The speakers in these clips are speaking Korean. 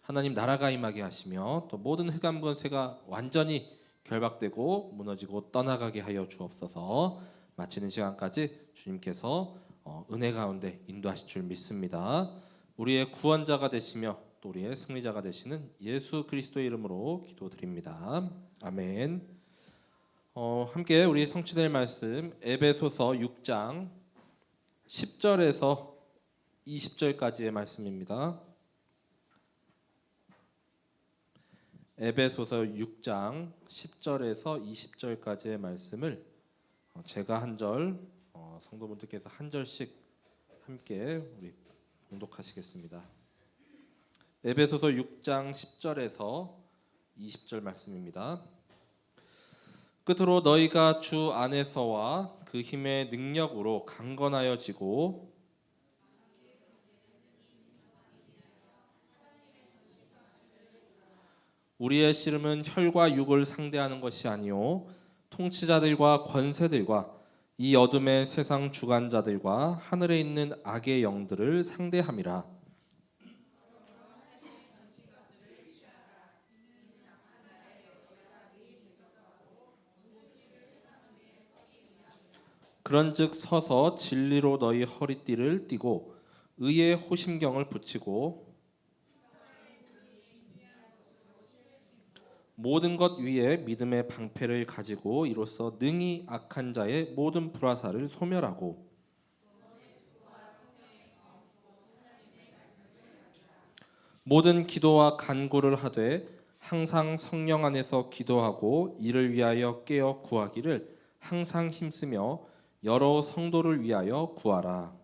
하나님 나라가 임하게 하시며 또 모든 흑암 권세가 완전히 결박되고 무너지고 떠나가게 하여 주옵소서. 마치는 시간까지 주님께서 은혜 가운데 인도하실 줄 믿습니다. 우리의 구원자가 되시며 또 우리의 승리자가 되시는 예수 그리스도의 이름으로 기도드립니다. 아멘. 함께 우리 성취될 말씀 에베소서 6장 10절에서 20절까지의 말씀입니다. 에베소서 6장 10절에서 20절까지의 말씀을 제가 한 절, 성도분들께서 한 절씩 함께 우리 봉독하시겠습니다. 에베소서 6장 10절에서 20절 말씀입니다. 끝으로 너희가 주 안에서와 그 힘의 능력으로 강건하여지고 우리의 씨름은 혈과 육을 상대하는 것이 아니요 통치자들과 권세들과 이 어둠의 세상 주관자들과 하늘에 있는 악의 영들을 상대함이라. 그런즉 서서 진리로 너희 허리띠를 띠고 의의 호심경을 붙이고 모든 것 위에 믿음의 방패를 가지고 이로써 능히 악한 자의 모든 불화살을 소멸하고 모든 기도와 간구를 하되 항상 성령 안에서 기도하고 이를 위하여 깨어 구하기를 항상 힘쓰며 여러 성도를 위하여 구하라.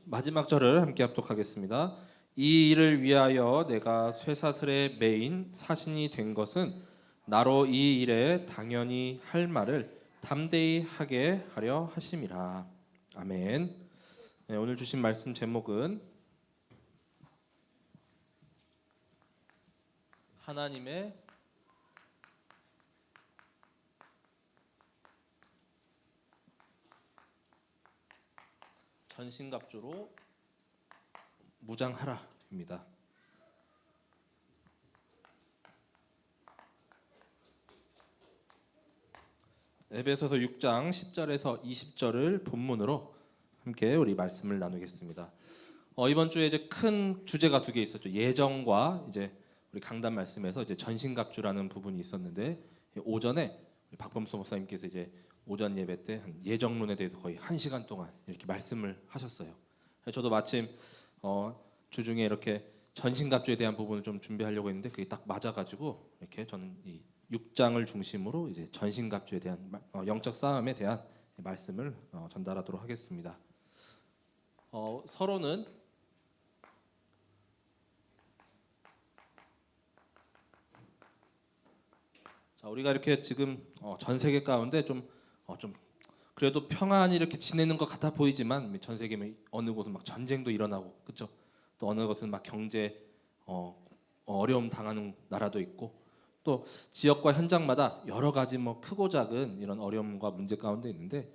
마지막 절을 함께 합독하겠습니다. 이 일을 위하여 내가 쇠사슬에 매인 사신이 된 것은 나로 이 일에 당연히 할 말을 담대히 하게 하려 하심이라. 아멘. 네, 오늘 주신 말씀 제목은 하나님의 전신갑주로 무장하라입니다. 에베소서 6장 10절에서 20절을 본문으로 함께 우리 말씀을 나누겠습니다. 이번 주에 이제 큰 주제가 두 개 있었죠. 예정과 이제 우리 강단 말씀에서 이제 전신갑주라는 부분이 있었는데 오전에 박범수 목사님께서 이제 오전 예배 때 예정론에 대해서 거의 1시간 동안 이렇게 말씀을 하셨어요. 저도 마침 주중에 이렇게 전신갑주에 대한 부분을 좀 준비하려고 했는데 그게 딱 맞아가지고 이렇게 저는 이 6장을 중심으로 이제 전신갑주에 대한 영적 싸움에 대한 말씀을 전달하도록 하겠습니다. 서론은 우리가 이렇게 지금 전 세계 가운데 좀 그래도 평안히 이렇게 지내는 것 같아 보이지만 전 세계 어느 곳은 막 전쟁도 일어나고 그렇죠. 또 어느 곳은 막 경제 어려움 당하는 나라도 있고 또 지역과 현장마다 여러 가지 뭐 크고 작은 이런 어려움과 문제 가운데 있는데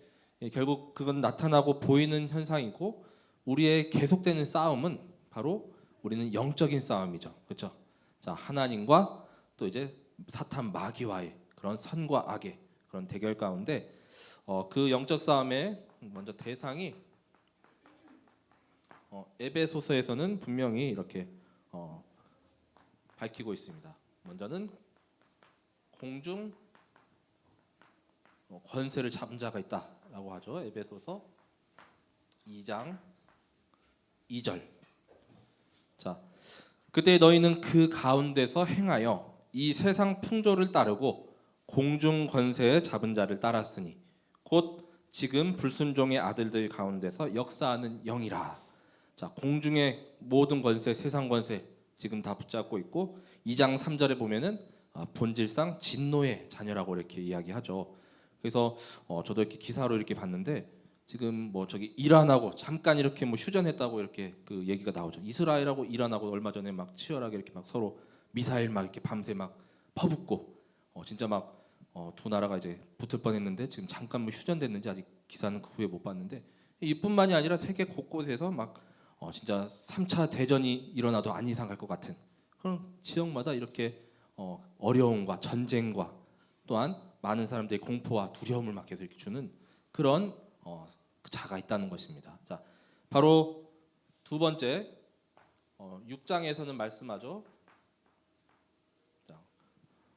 결국 그건 나타나고 보이는 현상이고 우리의 계속되는 싸움은 바로 우리는 영적인 싸움이죠. 그렇죠. 자, 하나님과 또 이제 사탄 마귀와의 그런 선과 악의 그런 대결 가운데 그 영적 싸움의 먼저 대상이 에베소서에서는 분명히 이렇게 밝히고 있습니다. 먼저는 공중 권세를 잡은 자가 있다라고 하죠. 에베소서 2장 2절. 자, 그때 너희는 그 가운데서 행하여 이 세상 풍조를 따르고 공중 권세에 잡은 자를 따랐으니 곧 지금 불순종의 아들들 가운데서 역사하는 영이라. 자, 공중의 모든 권세, 세상 권세 지금 다 붙잡고 있고 2장 3절에 보면은 본질상 진노의 자녀라고 이렇게 이야기하죠. 그래서 저도 이렇게 기사로 이렇게 봤는데 지금 뭐 저기 이란하고 잠깐 이렇게 뭐 휴전했다고 이렇게 그 얘기가 나오죠. 이스라엘하고 이란하고 얼마 전에 막 치열하게 이렇게 막 서로 미사일 막 이렇게 밤새 막 퍼붓고 진짜 막 두 나라가 이제 붙을 뻔했는데 지금 잠깐 뭐 휴전됐는지 아직 기사는 그 후에 못 봤는데 이뿐만이 아니라 세계 곳곳에서 막 진짜 3차 대전이 일어나도 안 이상할 것 같은 그런 지역마다 이렇게 어려움과 전쟁과 또한 많은 사람들의 공포와 두려움을 막 계속 이렇게 주는 그런 자가 있다는 것입니다. 자, 바로 두 번째 6장에서는 말씀하죠. 자,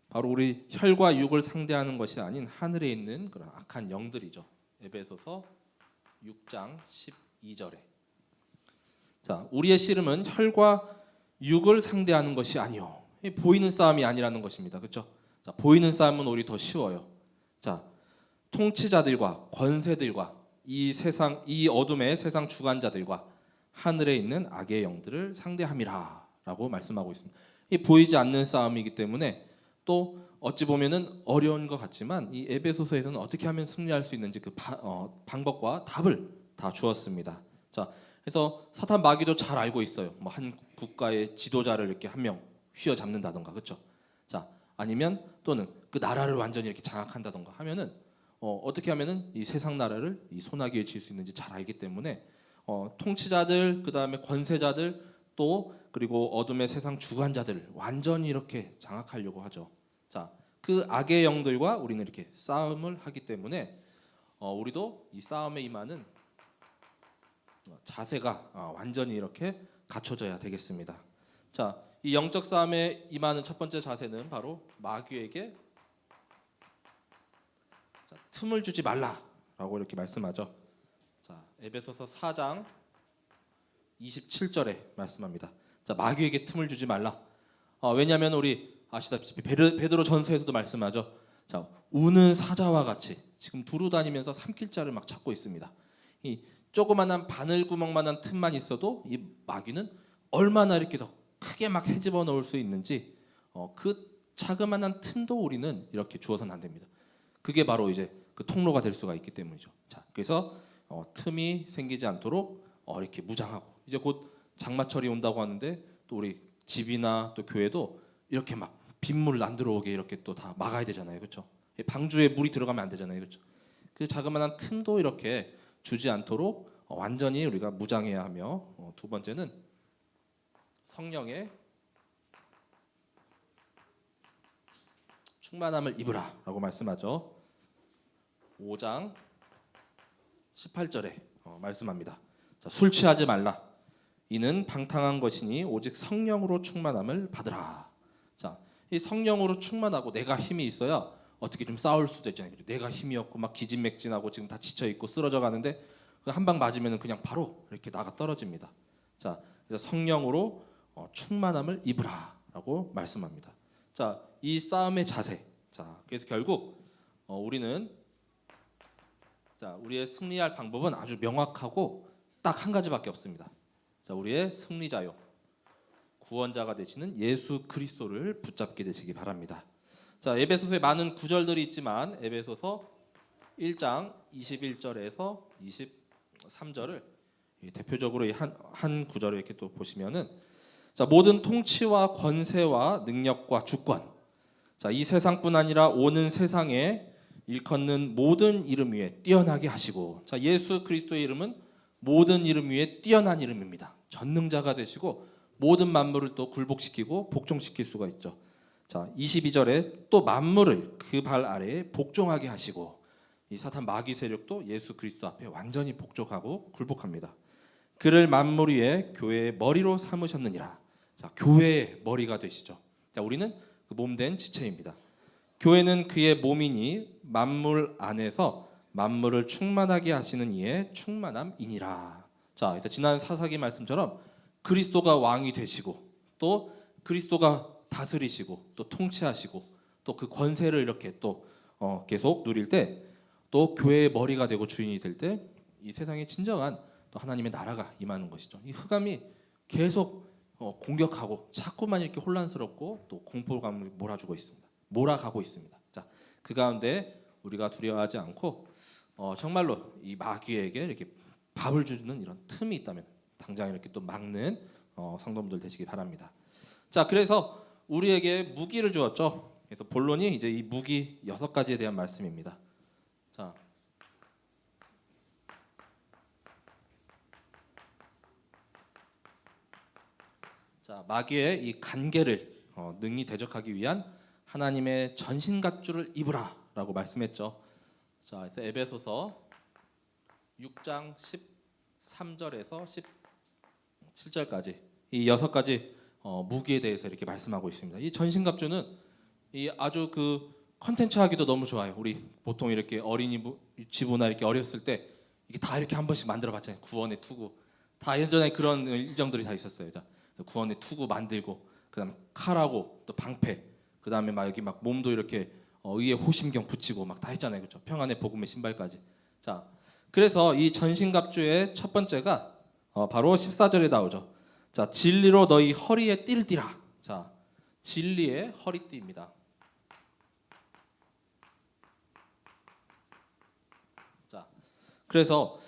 바로 우리 혈과 육을 상대하는 것이 아닌 하늘에 있는 그런 악한 영들이죠. 에베소서 6장 12절에 자, 우리의 씨름은 혈과 육을 상대하는 것이 아니요. 보이는 싸움이 아니라는 것입니다. 그렇죠? 자, 보이는 싸움은 오히려 더 쉬워요. 자, 통치자들과 권세들과 이 어둠의 세상 주관자들과 하늘에 있는 악의 영들을 상대함이라라고 말씀하고 있습니다. 이 보이지 않는 싸움이기 때문에 또 어찌 보면은 어려운 것 같지만 이 에베소서에서는 어떻게 하면 승리할 수 있는지 그 방법과 답을 다 주었습니다. 자, 그래서 사탄 마귀도 잘 알고 있어요. 뭐 한 국가의 지도자를 이렇게 한 명 휘어잡는다던가, 그렇죠? 자, 아니면 또는 그 나라를 완전히 이렇게 장악한다던가 하면은 어떻게 하면은 이 세상 나라를 이 손아귀에 쥘 수 있는지 잘 알기 때문에 통치자들, 그 다음에 권세자들, 또 그리고 어둠의 세상 주관자들 완전히 이렇게 장악하려고 하죠. 자, 그 악의 영들과 우리는 이렇게 싸움을 하기 때문에 우리도 이 싸움에 임하는 자세가 완전히 이렇게 갖춰져야 되겠습니다. 자, 이 영적 싸움에 임하는 첫 번째 자세는 바로 마귀에게 틈을 주지 말라라고 이렇게 말씀하죠. 자, 에베소서 4장 27절에 말씀합니다. 자, 마귀에게 틈을 주지 말라. 왜냐하면 우리 아시다시피 베드로 전서에서도 말씀하죠. 자, 우는 사자와 같이 지금 두루 다니면서 삼킬 자를 막 찾고 있습니다. 이 조그만한 바늘구멍만한 틈만 있어도 이 마귀는 얼마나 이렇게 더 크게 막 헤집어 넣을 수 있는지 그 자그만한 틈도 우리는 이렇게 주어서는 안 됩니다. 그게 바로 이제 그 통로가 될 수가 있기 때문이죠. 자, 그래서 틈이 생기지 않도록 이렇게 무장하고 이제 곧 장마철이 온다고 하는데 또 우리 집이나 또 교회도 이렇게 막 빗물 안 들어오게 이렇게 또 다 막아야 되잖아요, 그렇죠? 방주에 물이 들어가면 안 되잖아요, 그렇죠? 그 자그마한 틈도 이렇게 주지 않도록 완전히 우리가 무장해야 하며 두 번째는 성령의 충만함을 입으라라고 말씀하죠. 5장 18절에 말씀합니다. 자, 술 취하지 말라. 이는 방탕한 것이니 오직 성령으로 충만함을 받으라. 자, 이 성령으로 충만하고 내가 힘이 있어야 어떻게 좀 싸울 수도 있잖아요. 내가 힘이 없고 막 기진맥진하고 지금 다 지쳐 있고 쓰러져 가는데 한 방 맞으면 그냥 바로 이렇게 나가 떨어집니다. 자, 그래서 성령으로 충만함을 입으라라고 말씀합니다. 자, 이 싸움의 자세. 자, 그래서 결국 우리는 우리의 승리할 방법은 아주 명확하고 딱 한 가지밖에 없습니다. 자, 우리의 승리자요, 구원자가 되시는 예수 그리스도를 붙잡게 되시기 바랍니다. 자, 에베소서에 많은 구절들이 있지만 에베소서 1장 21절에서 23절을 대표적으로 한 구절을 이렇게 또 보시면은 자, 모든 통치와 권세와 능력과 주권, 자, 이 세상뿐 아니라 오는 세상에 일컫는 모든 이름 위에 뛰어나게 하시고, 자, 예수 그리스도의 이름은 모든 이름 위에 뛰어난 이름입니다. 전능자가 되시고 모든 만물을 또 굴복시키고 복종시킬 수가 있죠. 자, 22절에 또 만물을 그 발 아래에 복종하게 하시고, 이 사탄 마귀 세력도 예수 그리스도 앞에 완전히 복종하고 굴복합니다. 그를 만물 위에 교회의 머리로 삼으셨느니라. 자, 교회의 머리가 되시죠. 자, 우리는 그 몸된 지체입니다. 교회는 그의 몸이니 만물 안에서 만물을 충만하게 하시는 이의 충만함이니라. 자, 그래서 지난 사사기 말씀처럼 그리스도가 왕이 되시고 또 그리스도가 다스리시고 또 통치하시고 또 그 권세를 이렇게 또 계속 누릴 때 또 교회의 머리가 되고 주인이 될 때 이 세상에 진정한 또 하나님의 나라가 임하는 것이죠. 이 흑암이 계속 공격하고 자꾸만 이렇게 혼란스럽고 또 공포감을 몰아가고 있습니다. 자, 그 가운데 우리가 두려워하지 않고 정말로 이 마귀에게 이렇게 밥을 주는 이런 틈이 있다면 당장 이렇게 또 막는 성도분들 되시기 바랍니다. 자, 그래서 우리에게 무기를 주었죠. 그래서 본론이 이제 이 무기 6가지에 대한 말씀입니다. 자, 마귀의 이 간계를 능히 대적하기 위한 하나님의 전신갑주를 입으라라고 말씀했죠. 자, 그래서 에베소서 6장 13절에서 17절까지 이 6가지 무기에 대해서 이렇게 말씀하고 있습니다. 이 전신갑주는 이 아주 그 컨텐츠하기도 너무 좋아요. 우리 보통 이렇게 어린이 유치부나 이렇게 어렸을 때 이게 다 이렇게 한 번씩 만들어봤잖아요. 구원의 투구 다 예전에 그런 일정들이 다 있었어요. 자, 구원의 투구 만들고 그다음 칼하고 또 방패 그다음에 막 여기 막 몸도 이렇게 의의 호심경 붙이고 막 다 했잖아요. 그렇죠? 평안의 복음의 신발까지. 자, 그래서 이 전신갑주의 첫 번째가 바로 14절에 나오죠. 자, 진리로 너희 허리에 띠를 띠라. 자, 진리의 허리띠입니다. 자, 그래서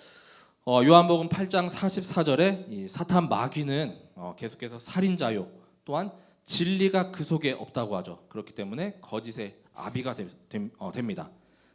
요한복음 8장 44절에 이 사탄 마귀는 계속해서 살인자요 또한 진리가 그 속에 없다고 하죠. 그렇기 때문에 거짓의 아비가 됩니다.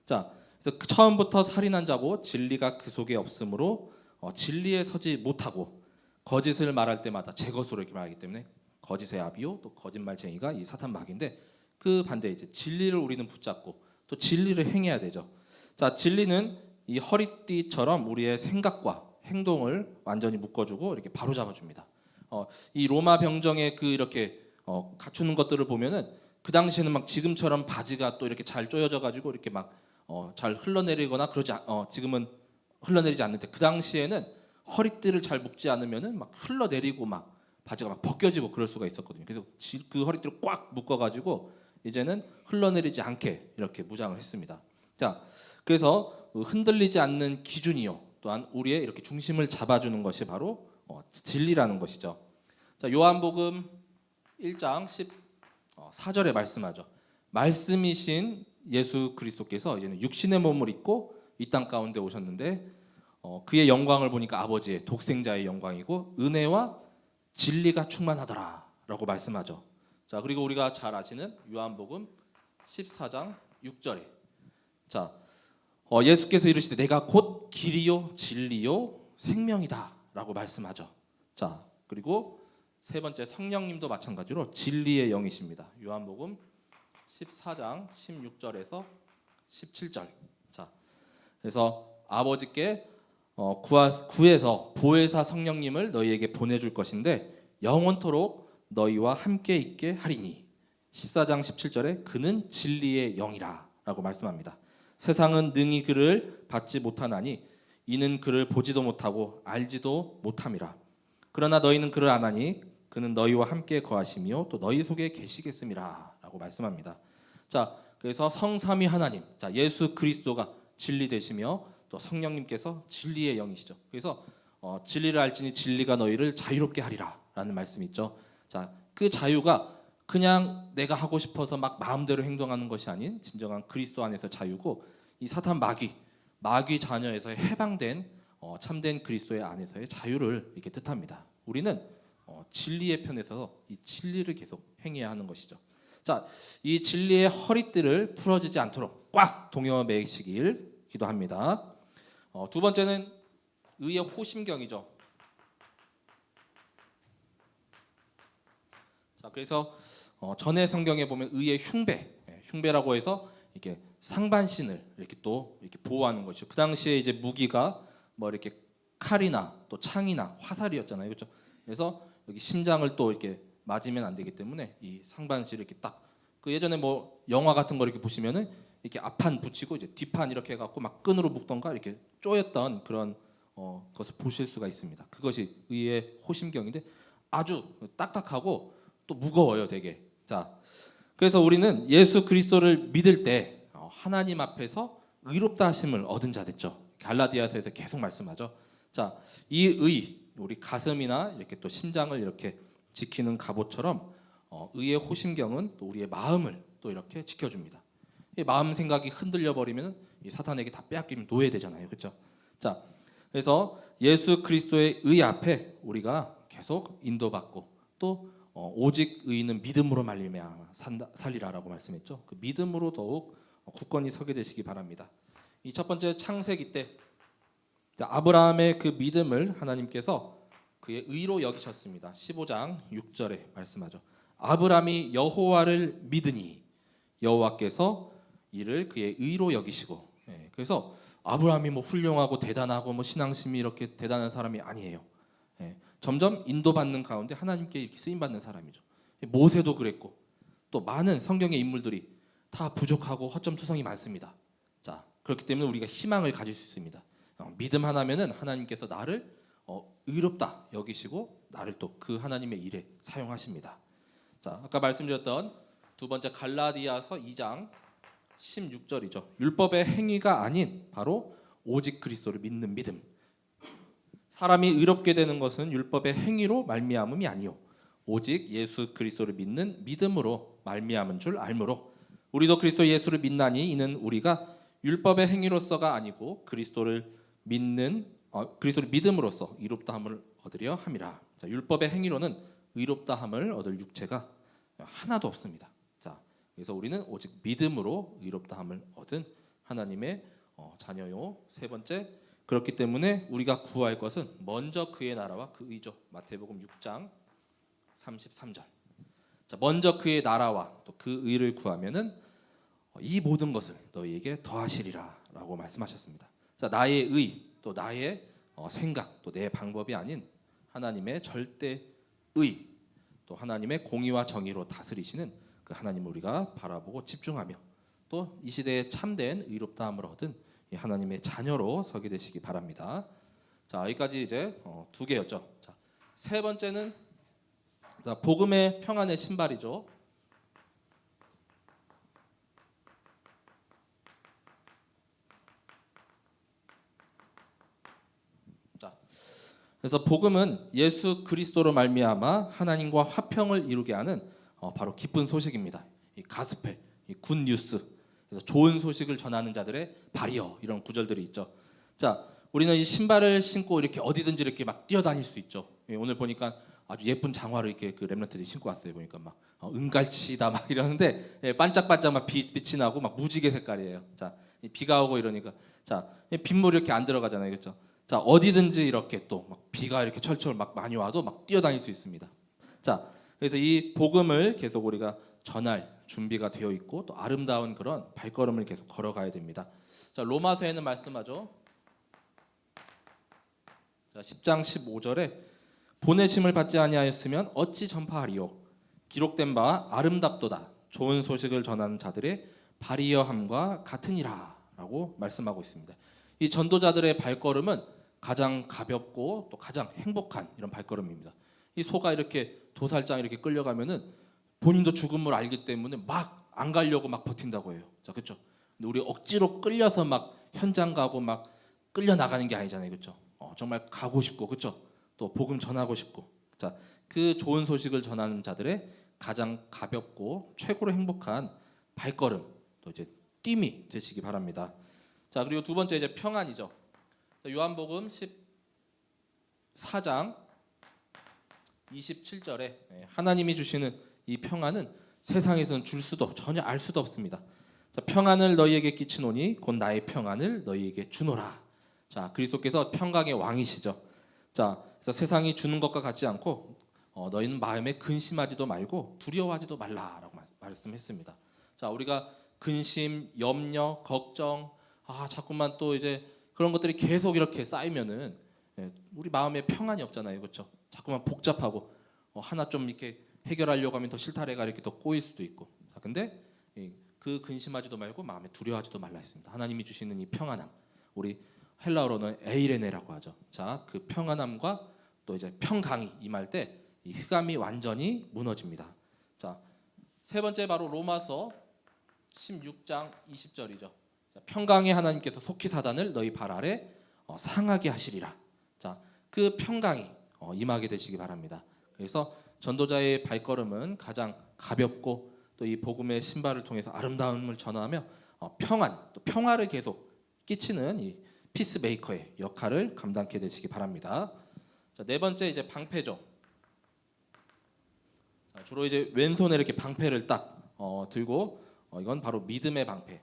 자, 그래서 처음부터 살인한 자고 진리가 그 속에 없으므로 진리에 서지 못하고 거짓을 말할 때마다 제 것으로 이렇게 말하기 때문에 거짓의 아비요 또 거짓말쟁이가 이 사탄 마귀인데 그 반대에 이제 진리를 우리는 붙잡고 또 진리를 행해야 되죠. 자, 진리는 이 허리띠처럼 우리의 생각과 행동을 완전히 묶어주고 이렇게 바로 잡아줍니다. 이 로마 병정의 그 이렇게 갖추는 것들을 보면은 그 당시에는 막 지금처럼 바지가 또 이렇게 잘 조여져 가지고 이렇게 막 잘 흘러내리거나 그러지 지금은 흘러내리지 않는데 그 당시에는 허리띠를 잘 묶지 않으면은 막 흘러내리고 막 바지가 막 벗겨지고 그럴 수가 있었거든요. 그래서 그 허리띠를 꽉 묶어 가지고 이제는 흘러내리지 않게 이렇게 무장을 했습니다. 자, 그래서 흔들리지 않는 기준이요 또한 우리의 이렇게 중심을 잡아주는 것이 바로 진리라는 것이죠. 자, 요한복음 1장 14절에 말씀하죠. 말씀이신 예수 그리스도께서 이제는 육신의 몸을 입고 이 땅 가운데 오셨는데 그의 영광을 보니까 아버지의 독생자의 영광이고 은혜와 진리가 충만하더라라고 말씀하죠. 자, 그리고 우리가 잘 아시는 요한복음 14장 6절에 자, 예수께서 이르시되 내가 곧 길이요 진리요 생명이다라고 말씀하죠. 자, 그리고 세 번째 성령님도 마찬가지로 진리의 영이십니다. 요한복음 14장 16절에서 17절. 자, 그래서 아버지께 구해서 보혜사 성령님을 너희에게 보내줄 것인데 영원토록 너희와 함께 있게 하리니 14장 17절에 그는 진리의 영이라라고 말씀합니다. 세상은 능히 그를 받지 못하나니 이는 그를 보지도 못하고 알지도 못함이라. 그러나 너희는 그를 아나니 그는 너희와 함께 거하시며 또 너희 속에 계시겠음이라라고 말씀합니다. 자, 그래서 성삼위 하나님, 자 예수 그리스도가 진리 되시며 또 성령님께서 진리의 영이시죠. 그래서 진리를 알지니 진리가 너희를 자유롭게 하리라라는 말씀이 있죠. 자, 그 자유가 그냥 내가 하고 싶어서 막 마음대로 행동하는 것이 아닌 진정한 그리스도 안에서 자유고 이 사탄 마귀 자녀에서 해방된 참된 그리스도의 안에서의 자유를 이렇게 뜻합니다. 우리는 진리의 편에서 이 진리를 계속 행해야 하는 것이죠. 자, 이 진리의 허리띠를 풀어지지 않도록 꽉 동여 매시길 기도합니다. 두 번째는 의의 호심경이죠. 자, 그래서 전에 성경에 보면 의의 흉배라고 해서 이렇게 상반신을 이렇게 또 이렇게 보호하는 것이죠. 그 당시에 이제 무기가 뭐 이렇게 칼이나 또 창이나 화살이었잖아요, 그렇죠? 그래서 여기 심장을 또 이렇게 맞으면 안 되기 때문에 이 상반신을 이렇게 딱 그 예전에 뭐 영화 같은 거 이렇게 보시면은 이렇게 앞판 붙이고 이제 뒷판 이렇게 해갖고 막 끈으로 묶던가 이렇게 쪼였던 그런 것을 보실 수가 있습니다. 그것이 의의 호심경인데 아주 딱딱하고 또 무거워요, 되게. 자, 그래서 우리는 예수 그리스도를 믿을 때 하나님 앞에서 의롭다 하심을 얻은 자 됐죠. 갈라디아서에서 계속 말씀하죠. 자, 이 우리 가슴이나 이렇게 또 심장을 이렇게 지키는 갑옷처럼 의의 호심경은 또 우리의 마음을 또 이렇게 지켜줍니다. 이 마음 생각이 흔들려 버리면 이 사탄에게 다 빼앗기면 노예되잖아요, 그렇죠? 자, 그래서 예수 그리스도의 의 앞에 우리가 계속 인도받고 또 오직 의인은 믿음으로 말미암아 살리라라고 말씀했죠. 그 믿음으로 더욱 굳건히 서게 되시기 바랍니다. 이 첫 번째 창세기 때 아브라함의 그 믿음을 하나님께서 그의 의로 여기셨습니다. 15장 6절에 말씀하죠. 아브라함이 여호와를 믿으니 여호와께서 이를 그의 의로 여기시고. 그래서 아브라함이 뭐 훌륭하고 대단하고 뭐 신앙심이 이렇게 대단한 사람이 아니에요. 점점 인도받는 가운데 하나님께 이렇게 쓰임 받는 사람이죠. 모세도 그랬고 또 많은 성경의 인물들이 다 부족하고 허점투성이 많습니다. 자, 그렇기 때문에 우리가 희망을 가질 수 있습니다. 믿음 하나면은 하나님께서 나를 의롭다 여기시고 나를 또 그 하나님의 일에 사용하십니다. 자, 아까 말씀드렸던 두 번째 갈라디아서 2장 16절이죠. 율법의 행위가 아닌 바로 오직 그리스도를 믿는 믿음. 사람이 의롭게 되는 것은 율법의 행위로 말미암음이 아니요 오직 예수 그리스도를 믿는 믿음으로 말미암은 줄 알므로 우리도 그리스도 예수를 믿나니 이는 우리가 율법의 행위로서가 아니고 그리스도를 믿음으로써 의롭다함을 얻으려 함이라. 자, 율법의 행위로는 의롭다함을 얻을 육체가 하나도 없습니다. 자, 그래서 우리는 오직 믿음으로 의롭다함을 얻은 하나님의 자녀요. 세 번째, 그렇기 때문에 우리가 구할 것은 먼저 그의 나라와 그 의죠. 마태복음 6장 33절. 자, 먼저 그의 나라와 또 그 의를 구하면은 이 모든 것을 너희에게 더하시리라라고 말씀하셨습니다. 자, 나의 의 또 나의 생각 또 내 방법이 아닌 하나님의 절대 의 또 하나님의 공의와 정의로 다스리시는 그 하나님을 우리가 바라보고 집중하며 또 이 시대에 참된 의롭다함을 얻은 이 하나님의 자녀로 서게 되시기 바랍니다. 자, 여기까지 이제 두 개였죠. 자, 세 번째는 복음의 평안의 신발이죠. 그래서 복음은 예수 그리스도로 말미암아 하나님과 화평을 이루게 하는 바로 기쁜 소식입니다. 이 가스펠, 이 굿뉴스. 그래서 좋은 소식을 전하는 자들의 발이여 이런 구절들이 있죠. 자, 우리는 이 신발을 신고 이렇게 어디든지 이렇게 막 뛰어다닐 수 있죠. 오늘 보니까 아주 예쁜 장화를 이렇게 그 렘넌트들이 신고 왔어요. 보니까 막 은갈치다 막 이러는데 반짝반짝 막 빛이 나고 막 무지개 색깔이에요. 자, 비가 오고 이러니까 자, 빗물이 이렇게 안 들어가잖아요, 그렇죠? 자, 어디든지 이렇게 또 막 비가 이렇게 철철 막 많이 와도 막 뛰어다닐 수 있습니다. 자, 그래서 이 복음을 계속 우리가 전할 준비가 되어 있고 또 아름다운 그런 발걸음을 계속 걸어가야 됩니다. 자, 로마서에는 말씀하죠. 자, 10장 15절에 보내심을 받지 아니하였으면 어찌 전파하리요 기록된 바 아름답도다 좋은 소식을 전하는 자들의 발이여함과 같으니라라고 말씀하고 있습니다. 이 전도자들의 발걸음은 가장 가볍고 또 가장 행복한 이런 발걸음입니다. 이 소가 이렇게 도살장 이렇게 끌려가면은 본인도 죽음을 알기 때문에 막 안 가려고 막 버틴다고 해요. 자, 그렇죠? 근데 우리 억지로 끌려서 막 현장 가고 막 끌려 나가는 게 아니잖아요, 그렇죠? 정말 가고 싶고, 그렇죠? 또 복음 전하고 싶고, 자, 그 좋은 소식을 전하는 자들의 가장 가볍고 최고로 행복한 발걸음, 또 이제 뜀이 되시기 바랍니다. 자, 그리고 두 번째 이제 평안이죠. 요한복음 14장 27절에 하나님이 주시는 이 평안은 세상에서는 줄 수도 전혀 알 수도 없습니다. 자, 평안을 너희에게 끼치노니 곧 나의 평안을 너희에게 주노라. 자, 그리스도께서 평강의 왕이시죠. 자, 그래서 세상이 주는 것과 같지 않고 너희는 마음에 근심하지도 말고 두려워하지도 말라라고 말씀했습니다. 자, 우리가 근심, 염려, 걱정, 자꾸만 또 이제 그런 것들이 계속 이렇게 쌓이면은 우리 마음에 평안이 없잖아요, 그렇죠? 자꾸만 복잡하고 하나 좀 이렇게 해결하려고 하면 더 실타래가 이렇게 더 꼬일 수도 있고. 자, 근데 그 근심하지도 말고 마음에 두려워하지도 말라 했습니다. 하나님이 주시는 이 평안함, 우리 헬라어로는 에이레네라고 하죠. 자, 그 평안함과 또 이제 평강이 임할 때 이 흑암이 완전히 무너집니다. 자, 세 번째 바로 로마서 16장 20절이죠. 자, 평강의 하나님께서 속히 사단을 너희 발 아래 상하게 하시리라. 자, 그 평강이 임하게 되시기 바랍니다. 그래서 전도자의 발걸음은 가장 가볍고 또 이 복음의 신발을 통해서 아름다움을 전하며 평안, 또 평화를 계속 끼치는 이 피스메이커의 역할을 감당케 되시기 바랍니다. 자, 네 번째 이제 방패죠. 주로 이제 왼손에 이렇게 방패를 딱 들고 이건 바로 믿음의 방패.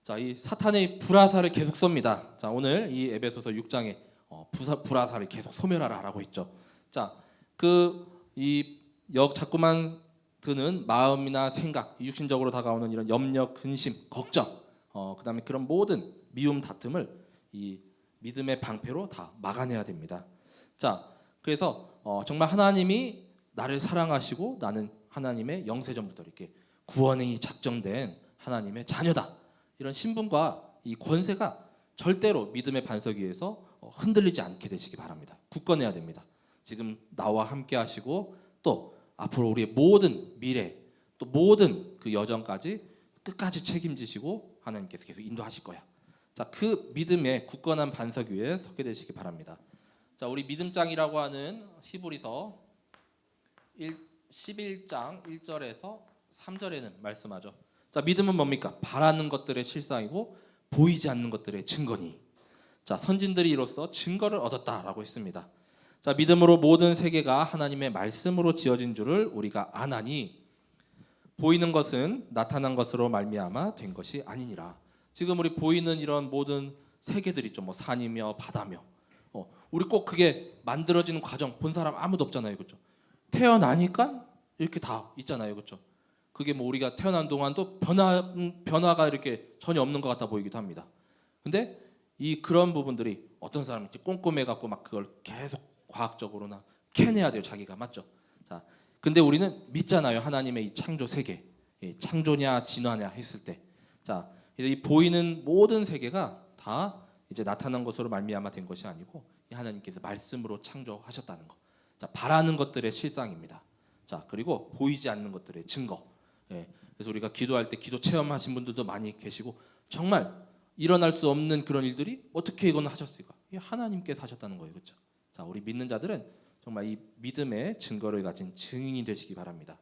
자, 이 사탄의 불화살을 계속 쏩니다. 자, 오늘 이 에베소서 6장에 불화살을 계속 소멸하라라고 했죠. 자, 자꾸만 드는 마음이나 생각, 육신적으로 다가오는 이런 염려, 근심, 걱정, 그다음에 그런 모든 미움, 다툼을 이 믿음의 방패로 다 막아내야 됩니다. 자, 그래서 정말 하나님이 나를 사랑하시고 나는 하나님의 영세전부터 이렇게 구원이 작정된 하나님의 자녀다. 이런 신분과 이 권세가 절대로 믿음의 반석 위에서 흔들리지 않게 되시기 바랍니다. 굳건해야 됩니다. 지금 나와 함께 하시고 또 앞으로 우리의 모든 미래 또 모든 그 여정까지 끝까지 책임지시고 하나님께서 계속 인도하실 거야. 자, 그 믿음의 굳건한 반석 위에 서게 되시기 바랍니다. 자, 우리 믿음장이라고 하는 히브리서 11장 1절에서 3절에는 말씀하죠. 자, 믿음은 뭡니까? 바라는 것들의 실상이고 보이지 않는 것들의 증거니. 자, 선진들이 이로써 증거를 얻었다라고 했습니다. 자, 믿음으로 모든 세계가 하나님의 말씀으로 지어진 줄을 우리가 아나니 보이는 것은 나타난 것으로 말미암아 된 것이 아니니라. 지금 우리 보이는 이런 모든 세계들 있죠. 뭐 산이며 바다며. 우리 꼭 그게 만들어지는 과정 본 사람 아무도 없잖아요, 그렇죠? 태어나니까 이렇게 다 있잖아요, 그렇죠? 그게 뭐 우리가 태어난 동안도 변화가 이렇게 전혀 없는 것 같아 보이기도 합니다. 근데 그런 부분들이 어떤 사람이 꼼꼼해 갖고 막 그걸 계속 과학적으로나 캐내야 돼요, 자기가. 맞죠? 자, 근데 우리는 믿잖아요, 하나님의 이 창조 세계, 창조냐 진화냐 했을 때. 자, 이 보이는 모든 세계가 다 이제 나타난 것으로 말미암아 된 것이 아니고 하나님께서 말씀으로 창조하셨다는 거. 자, 바라는 것들의 실상입니다. 자, 그리고 보이지 않는 것들의 증거. 그래서 우리가 기도할 때 기도 체험하신 분들도 많이 계시고 정말 일어날 수 없는 그런 일들이 어떻게 이건 하셨을까? 하나님께서 하셨다는 거예요, 그렇죠? 자, 우리 믿는 자들은 정말 이 믿음의 증거를 가진 증인이 되시기 바랍니다.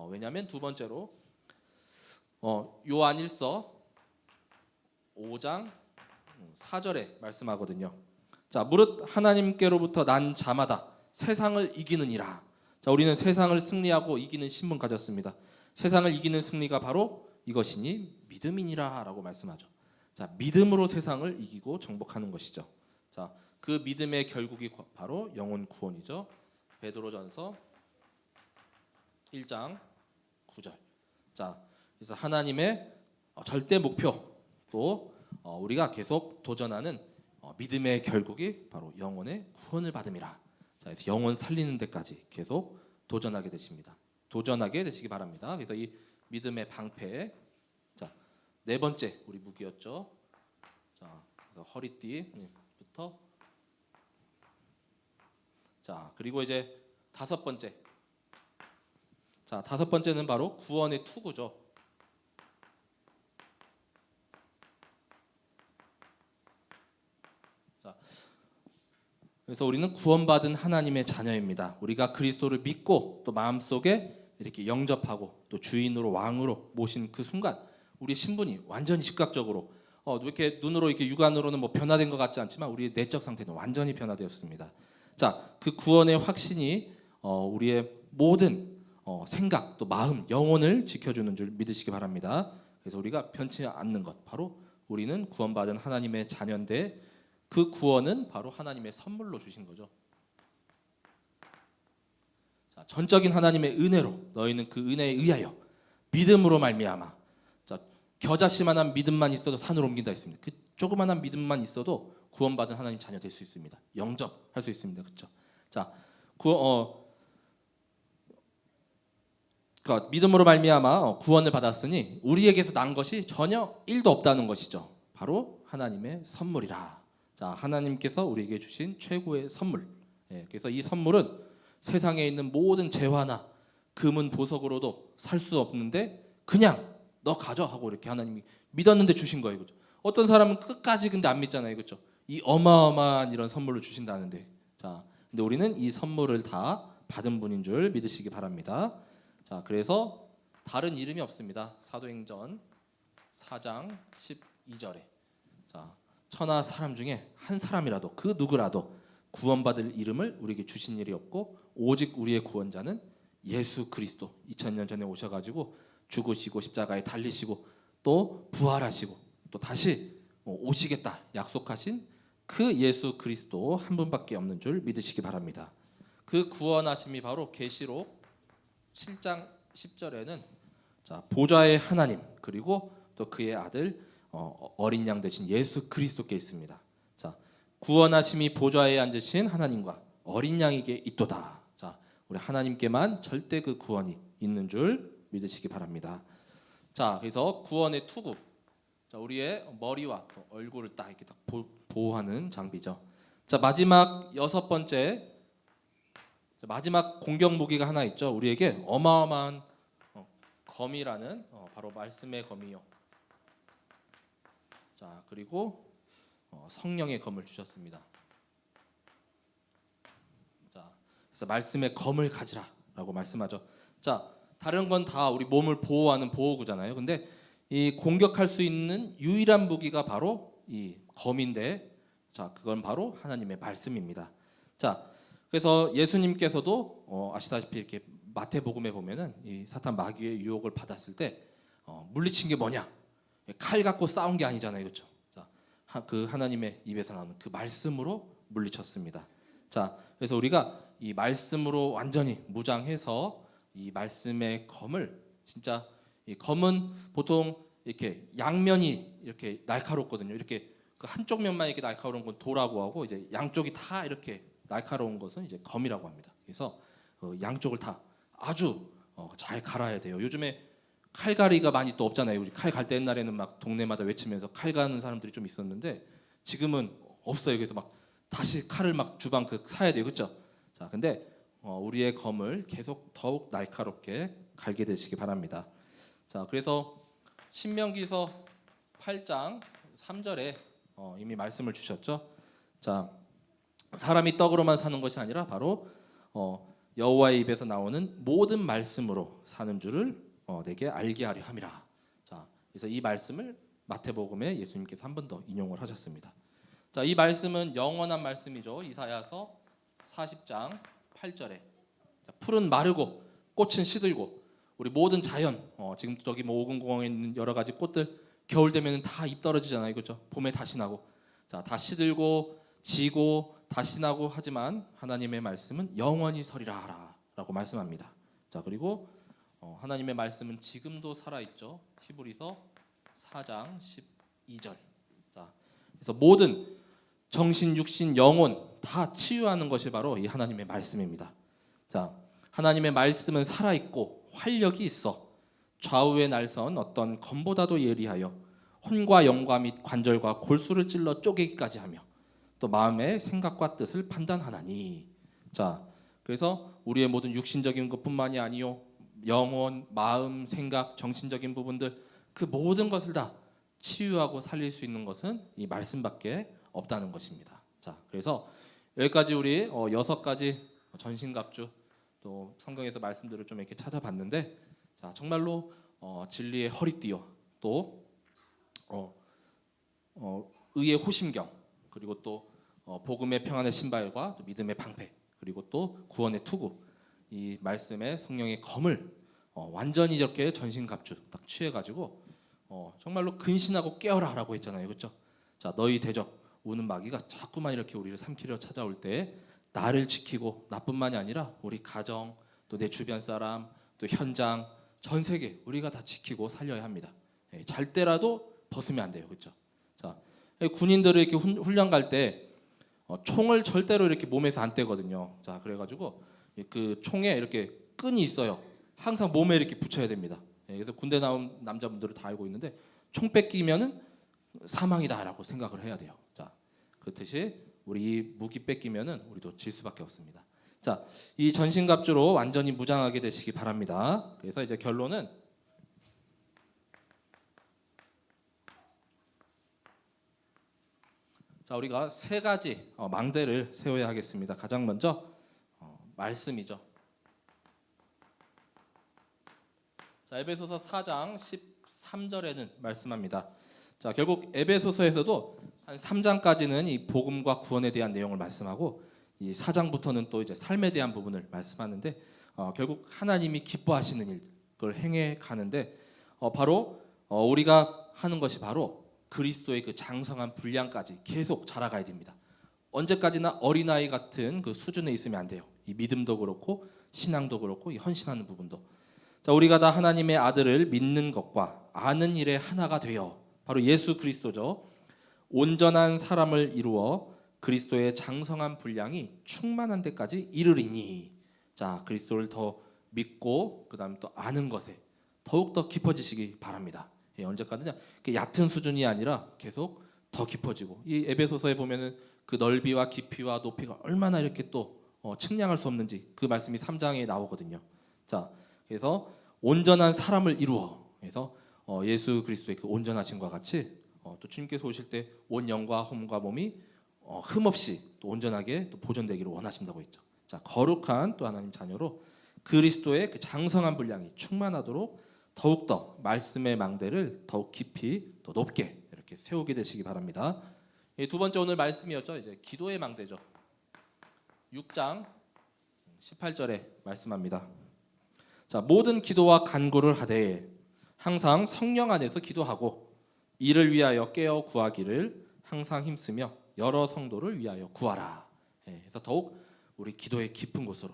왜냐하면 두 번째로 요한 1서 5장 4절에 말씀하거든요. 자, 무릇 하나님께로부터 난 자마다 세상을 이기느니라. 자, 우리는 세상을 승리하고 이기는 신분 가졌습니다. 세상을 이기는 승리가 바로 이것이니 믿음이니라라고 말씀하죠. 자, 믿음으로 세상을 이기고 정복하는 것이죠. 자, 그 믿음의 결국이 바로 영혼 구원이죠. 베드로전서 1장 9절. 자, 그래서 하나님의 절대 목표 또 우리가 계속 도전하는 믿음의 결국이 바로 영혼의 구원을 받음이라. 자, 그래서 영혼 살리는 데까지 계속 도전하게 되십니다. 도전하게 되시기 바랍니다. 그래서 이 믿음의 방패, 자, 네 번째 우리 무기였죠. 자, 그래서 허리띠부터, 자, 그리고 이제 다섯 번째. 자, 다섯 번째는 바로 구원의 투구죠. 자, 그래서 우리는 구원받은 하나님의 자녀입니다. 우리가 그리스도를 믿고 또 마음속에 이렇게 영접하고 또 주인으로 왕으로 모신 그 순간 우리의 신분이 완전히 즉각적으로 이렇게 눈으로 이렇게 육안으로는 뭐 변화된 것 같지 않지만 우리의 내적 상태는 완전히 변화되었습니다. 자, 그 구원의 확신이 우리의 모든 생각 또 마음 영혼을 지켜주는 줄 믿으시기 바랍니다. 그래서 우리가 변치 않는 것 바로 우리는 구원받은 하나님의 자녀인데 그 구원은 바로 하나님의 선물로 주신 거죠. 자, 전적인 하나님의 은혜로 너희는 그 은혜에 의하여 믿음으로 말미암아. 자, 겨자씨만한 믿음만 있어도 산을 옮긴다 했습니다. 그 조그만한 믿음만 있어도 구원받은 하나님 자녀 될 수 있습니다. 영접할 수 있습니다. 그렇죠? 자, 그러니까 믿음으로 말미암아 구원을 받았으니 우리에게서 난 것이 전혀 1도 없다는 것이죠. 바로 하나님의 선물이라. 자, 하나님께서 우리에게 주신 최고의 선물. 그래서 이 선물은 세상에 있는 모든 재화나 금은 보석으로도 살 수 없는데 그냥 너 가져 하고 이렇게 하나님이 믿었는데 주신 거예요, 그렇죠? 어떤 사람은 끝까지 근데 안 믿잖아요, 그렇죠? 이 어마어마한 이런 선물을 주신다는데, 자, 근데 우리는 이 선물을 다 받은 분인 줄 믿으시기 바랍니다. 자, 그래서 다른 이름이 없습니다. 사도행전 4장 12절에 자, 천하 사람 중에 한 사람이라도 그 누구라도 구원받을 이름을 우리에게 주신 일이 없고 오직 우리의 구원자는 예수 그리스도 2000년 전에 오셔가지고 죽으시고 십자가에 달리시고 또 부활하시고 또 다시 오시겠다 약속하신 그 예수 그리스도 한 분밖에 없는 줄 믿으시기 바랍니다. 그 구원하심이 바로 계시록 7장 10절에는 자, 보좌의 하나님 그리고 또 그의 아들 어린 양 되신 예수 그리스도께 있습니다. 자, 구원하심이 보좌에 앉으신 하나님과 어린 양에게 있도다. 자, 우리 하나님께만 절대 그 구원이 있는 줄 믿으시기 바랍니다. 자, 그래서 구원의 투구. 자, 우리의 머리와 또 얼굴을 딱 이렇게 딱 보호하는 장비죠. 자, 마지막 여섯 번째 마지막 공격 무기가 하나 있죠. 우리에게 어마어마한 검이라는 바로 말씀의 검이요. 자, 그리고 성령의 검을 주셨습니다. 자, 그래서 말씀의 검을 가지라라고 말씀하죠. 자, 다른 건 다 우리 몸을 보호하는 보호구잖아요. 근데 이 공격할 수 있는 유일한 무기가 바로 이 검인데, 자, 그건 바로 하나님의 말씀입니다. 자, 그래서 예수님께서도 아시다시피 이렇게 마태복음에 보면은 이 사탄 마귀의 유혹을 받았을 때 물리친 게 뭐냐? 칼 갖고 싸운 게 아니잖아요, 그렇죠? 자, 그 하나님의 입에서 나오는 그 말씀으로 물리쳤습니다. 자, 그래서 우리가 이 말씀으로 완전히 무장해서 이 말씀의 검을 진짜 이 검은 보통 이렇게 양면이 이렇게 날카롭거든요. 이렇게 그 한쪽 면만 이렇게 날카로운 건 도라고 하고 이제 양쪽이 다 이렇게 날카로운 것은 이제 검이라고 합니다. 그래서 양쪽을 다 아주 잘 갈아야 돼요. 요즘에 칼갈이가 많이 또 없잖아요. 우리 칼 갈 때 옛날에는 막 동네마다 외치면서 칼 가는 사람들이 좀 있었는데 지금은 없어요. 그래서 막 다시 칼을 막 주방 사야 돼요, 그렇죠? 자, 근데 우리의 검을 계속 더욱 날카롭게 갈게 되시기 바랍니다. 자, 그래서 신명기서 8장 3절에 이미 말씀을 주셨죠. 자, 사람이 떡으로만 사는 것이 아니라 바로 여호와의 입에서 나오는 모든 말씀으로 사는 줄을 내게 알게 하려 함이라. 자, 그래서 이 말씀을 마태복음에 예수님께서 한 번 더 인용을 하셨습니다. 자, 이 말씀은 영원한 말씀이죠. 이사야서 40장 8절에 자, 풀은 마르고 꽃은 시들고 우리 모든 자연 지금 저기 뭐 오금공원에 있는 여러 가지 꽃들 겨울 되면 다 잎 떨어지잖아요, 그렇죠? 봄에 다시 나고 자, 다 시들고 지고 다시 나고 하지만 하나님의 말씀은 영원히 서리라라고 말씀합니다. 자, 그리고 하나님의 말씀은 지금도 살아 있죠. 히브리서 4장 12절. 자, 그래서 모든 정신, 육신, 영혼 다 치유하는 것이 바로 이 하나님의 말씀입니다. 자, 하나님의 말씀은 살아 있고 활력이 있어 좌우의 날선 어떤 검보다도 예리하여 혼과 영과 및 관절과 골수를 찔러 쪼개기까지 하며 또 마음의 생각과 뜻을 판단하나니. 자, 그래서 우리의 모든 육신적인 것뿐만이 아니요 영혼, 마음, 생각, 정신적인 부분들 그 모든 것을 다 치유하고 살릴 수 있는 것은 이 말씀밖에 없다는 것입니다. 자, 그래서 여기까지 우리 6가지 전신갑주 또 성경에서 말씀들을 좀 이렇게 찾아봤는데, 자, 정말로 진리의 허리띠요, 또 의의 호심경, 그리고 또 복음의 평안의 신발과 또 믿음의 방패, 그리고 또 구원의 투구, 이 말씀의 성령의 검을 완전히 이렇게 전신갑주 딱 취해가지고 정말로 근신하고 깨어라라고 했잖아요, 그렇죠? 자, 너희 대적 우는 마귀가 자꾸만 이렇게 우리를 삼키려 찾아올 때 나를 지키고 나뿐만이 아니라 우리 가정 또 내 주변 사람 또 현장 전 세계 우리가 다 지키고 살려야 합니다. 잘 때라도 벗으면 안 돼요, 그렇죠? 자, 군인들을 이렇게 훈련 갈 때 총을 절대로 이렇게 몸에서 안 떼거든요. 자, 그래가지고 그 총에 이렇게 끈이 있어요. 항상 몸에 이렇게 붙여야 됩니다. 그래서 군대 나온 남자분들은 다 알고 있는데 총 뺏기면은 사망이다라고 생각을 해야 돼요. 자, 그렇듯이 우리 무기 뺏기면은 우리도 질 수밖에 없습니다. 자, 이 전신갑주로 완전히 무장하게 되시기 바랍니다. 그래서 이제 결론은 자, 우리가 3가지 망대를 세워야 하겠습니다. 가장 먼저 말씀이죠. 자, 에베소서 4장 13절에는 말씀합니다. 자, 결국 에베소서에서도 한 3장까지는 이 복음과 구원에 대한 내용을 말씀하고 이 4장부터는 또 이제 삶에 대한 부분을 말씀하는데 결국 하나님이 기뻐하시는 일을 행해 가는데 바로 우리가 하는 것이 바로 그리스도의 그 장성한 분량까지 계속 자라가야 됩니다. 언제까지나 어린아이 같은 그 수준에 있으면 안 돼요. 이 믿음도 그렇고 신앙도 그렇고 이 헌신하는 부분도. 자, 우리가 다 하나님의 아들을 믿는 것과 아는 일에 하나가 되어 바로 예수 그리스도죠. 온전한 사람을 이루어 그리스도의 장성한 분량이 충만한 데까지 이르리니. 자, 그리스도를 더 믿고 그다음 또 아는 것에 더욱 더 깊어지시기 바랍니다. 언제까지냐? 얕은 수준이 아니라 계속 더 깊어지고 이 에베소서에 보면은 그 넓이와 깊이와 높이가 얼마나 이렇게 또 측량할 수 없는지 그 말씀이 3장에 나오거든요. 자, 그래서 온전한 사람을 이루어 그래서 예수 그리스도의 그 온전하심과 같이 또 주님께서 오실 때 온 영과 혼과 몸이 흠없이 또 온전하게 또 보존되기를 원하신다고 했죠. 자, 거룩한 또 하나님 자녀로 그리스도의 그 장성한 분량이 충만하도록 더욱더 말씀의 망대를 더욱 깊이 더 높게 이렇게 세우게 되시기 바랍니다. 두 번째 오늘 말씀이었죠. 이제 기도의 망대죠. 6장 18절에 말씀합니다. 자, 모든 기도와 간구를 하되 항상 성령 안에서 기도하고 이를 위하여 깨어 구하기를 항상 힘쓰며 여러 성도를 위하여 구하라. 그래서 더욱 우리 기도의 깊은 곳으로.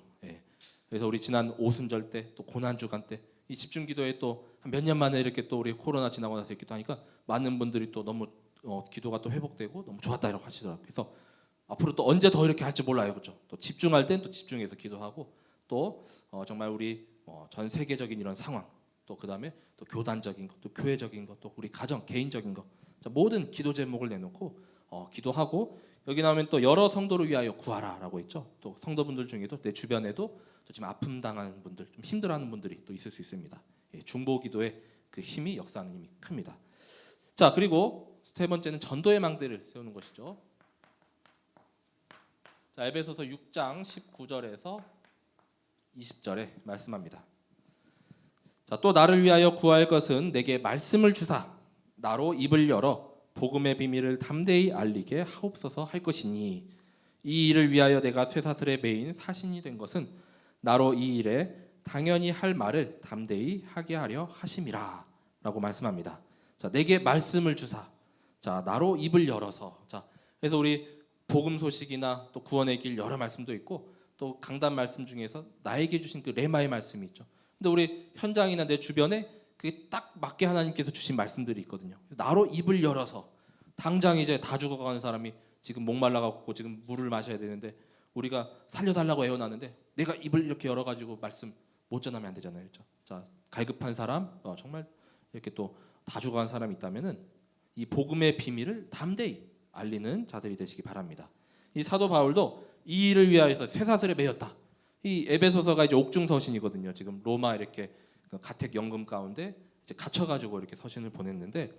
그래서 우리 지난 오순절 때 또 고난 주간 때 이 집중 기도에 또 몇 년 만에 이렇게 또 우리 코로나 지나고 나서 이렇게 하니까 많은 분들이 또 너무 기도가 또 회복되고 너무 좋았다 이렇게 하시더라고요. 그래서 앞으로 또 언제 더 이렇게 할지 몰라요, 그렇죠? 또 집중할 땐 또 집중해서 기도하고 또 정말 우리 전 세계적인 이런 상황 또 그다음에 또 교단적인 것, 또 교회적인 것, 또 우리 가정 개인적인 것, 자, 모든 기도 제목을 내놓고 기도하고 여기 나오면 또 여러 성도를 위하여 구하라라고 있죠. 또 성도분들 중에도 내 주변에도 또 지금 아픔 당하는 분들, 좀 힘들어하는 분들이 또 있을 수 있습니다. 중보 기도의 그 힘이 역사하는 힘이 큽니다. 자, 그리고 세 번째는 전도의 망대를 세우는 것이죠. 자, 에베소서 6장 19절에서 20절에 말씀합니다. 자, 또 나를 위하여 구할 것은 내게 말씀을 주사 나로 입을 열어 복음의 비밀을 담대히 알리게 하옵소서 할 것이니 이 일을 위하여 내가 쇠사슬에 매인 사신이 된 것은 나로 이 일에 당연히 할 말을 담대히 하게 하려 하심이라 라고 말씀합니다. 자, 내게 말씀을 주사. 자, 나로 입을 열어서. 자, 그래서 우리 복음 소식이나 또 구원의 길 여러 말씀도 있고 또 강단 말씀 중에서 나에게 주신 그 레마의 말씀이 있죠. 근데 우리 현장이나 내 주변에 그게 딱 맞게 하나님께서 주신 말씀들이 있거든요. 나로 입을 열어서 당장 이제 다 죽어가는 사람이 지금 목말라가고 지금 물을 마셔야 되는데 우리가 살려달라고 애원하는데 내가 입을 이렇게 열어가지고 말씀 못 전하면 안 되잖아요, 그렇죠? 자, 갈급한 사람, 정말 이렇게 또 다 죽어간 사람이 있다면은 이 복음의 비밀을 담대히 알리는 자들이 되시기 바랍니다. 이 사도 바울도 이 일을 위하여서 쇠사슬에 매였다. 이 에베소서가 이제 옥중 서신이거든요. 지금 로마 이렇게 가택 연금 가운데 이제 갇혀가지고 이렇게 서신을 보냈는데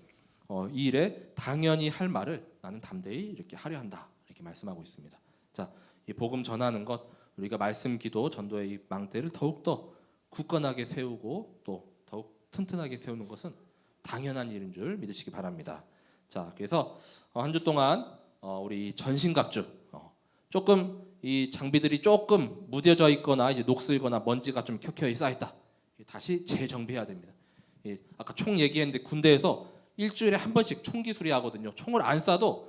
이 일에 당연히 할 말을 나는 담대히 이렇게 하려 한다 이렇게 말씀하고 있습니다. 자, 이 복음 전하는 것 우리가 말씀 기도 전도의 이 망대를 더욱더 굳건하게 세우고 또 더욱 튼튼하게 세우는 것은 당연한 일인 줄 믿으시기 바랍니다. 자, 그래서 한 주 동안 우리 전신갑주 조금 이 장비들이 조금 무뎌져 있거나 이제 녹슬거나 먼지가 좀 켜켜이 쌓였다. 다시 재정비해야 됩니다. 아까 총 얘기했는데 군대에서 일주일에 한 번씩 총기 수리하거든요. 총을 안 쏴도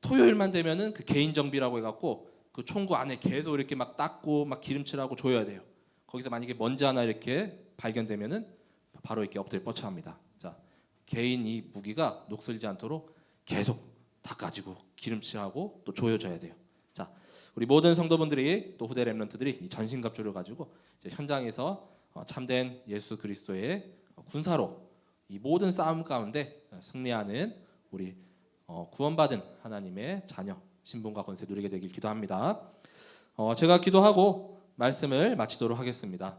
토요일만 되면은 그 개인 정비라고 해갖고 그 총구 안에 계속 이렇게 막 닦고 막 기름칠하고 줘야 돼요. 거기서 만약에 먼지 하나 이렇게 발견되면은 바로 이렇게 엎드려 뻗쳐합니다. 자, 개인 이 무기가 녹슬지 않도록 계속 닦아지고 기름칠하고 또 조여져야 돼요. 자, 우리 모든 성도분들이 또 후대 렘넌트들이 이 전신갑주를 가지고 이제 현장에서 참된 예수 그리스도의 군사로 이 모든 싸움 가운데 승리하는 우리 구원받은 하나님의 자녀 신분과 권세 누리게 되길 기도합니다. 제가 기도하고 말씀을 마치도록 하겠습니다.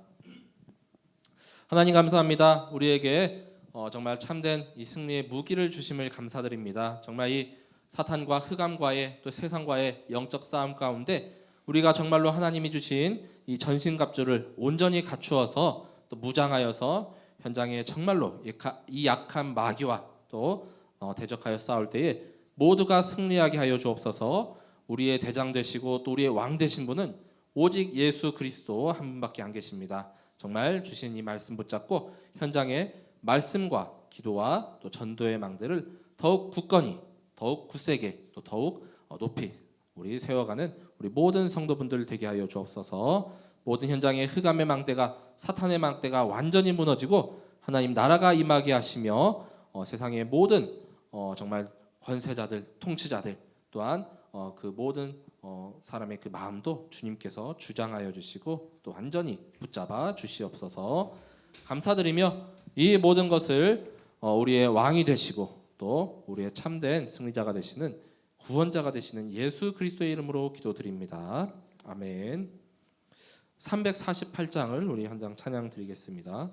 하나님 감사합니다. 우리에게 정말 참된 이 승리의 무기를 주심을 감사드립니다. 정말 이 사탄과 흑암과의 또 세상과의 영적 싸움 가운데 우리가 정말로 하나님이 주신 이 전신갑주를 온전히 갖추어서 또 무장하여서 현장에 정말로 이 약한 마귀와 또 대적하여 싸울 때에 모두가 승리하게 하여 주옵소서. 우리의 대장 되시고 또 우리의 왕 되신 분은 오직 예수 그리스도 한 분밖에 안 계십니다. 정말 주신 이 말씀 붙잡고 현장에 말씀과 기도와 또 전도의 망대를 더욱 굳건히, 더욱 굳세게, 또 더욱 높이 우리 세워가는 우리 모든 성도분들 되게 하여 주옵소서. 모든 현장의 흑암의 망대가, 사탄의 망대가 완전히 무너지고 하나님 나라가 임하게 하시며 세상의 모든 정말 권세자들, 통치자들 또한 그 모든 사람의 그 마음도 주님께서 주장하여 주시고 또 완전히 붙잡아 주시옵소서. 감사드리며 이 모든 것을 우리의 왕이 되시고 또 우리의 참된 승리자가 되시는 구원자가 되시는 예수 그리스도의 이름으로 기도드립니다. 아멘. 348장을 우리 한 장 찬양 드리겠습니다.